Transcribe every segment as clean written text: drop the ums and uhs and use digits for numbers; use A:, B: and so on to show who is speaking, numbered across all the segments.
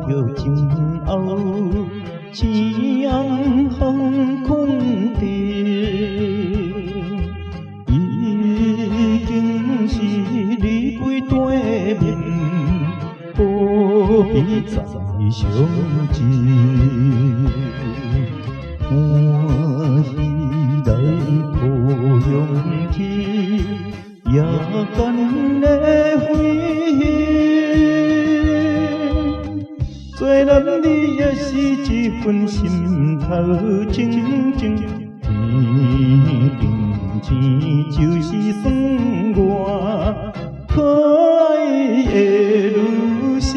A: 着前后，青红空地，已经是离开对面，何必再相见？欢喜来抱勇气，也干的飞行。 做男儿也是一份心头情情，天定钱就是算我可爱的女性。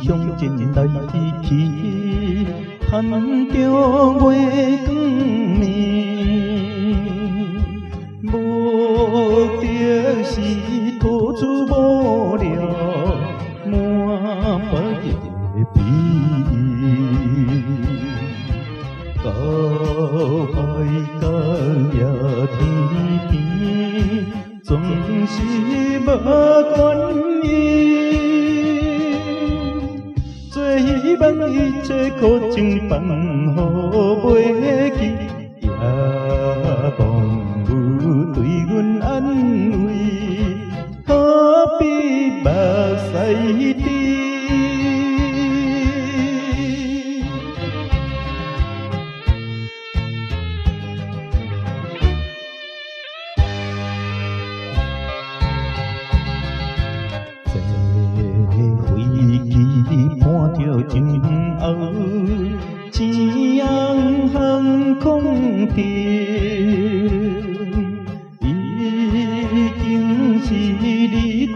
A: 向前来去，盼着月光暝，目的是吐出无聊满腹的悲。到海角也天边，总是无关意。 希望一切苦情放乎袂记，也望有对阮安慰，何必目屎滴？看着前后，青红空地，已经是离开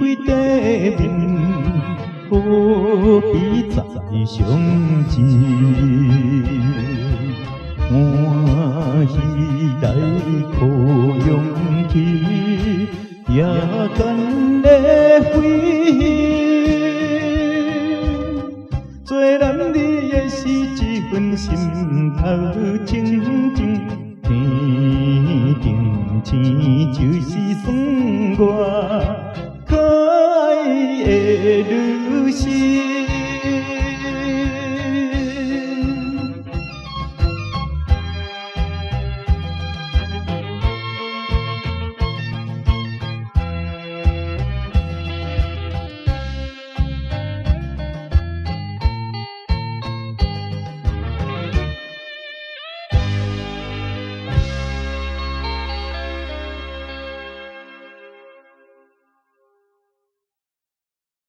A: 地面，何必再相见？欢喜来抱勇气，也干的飞行。 做男儿的是一份心头情情，天定钱就是算我。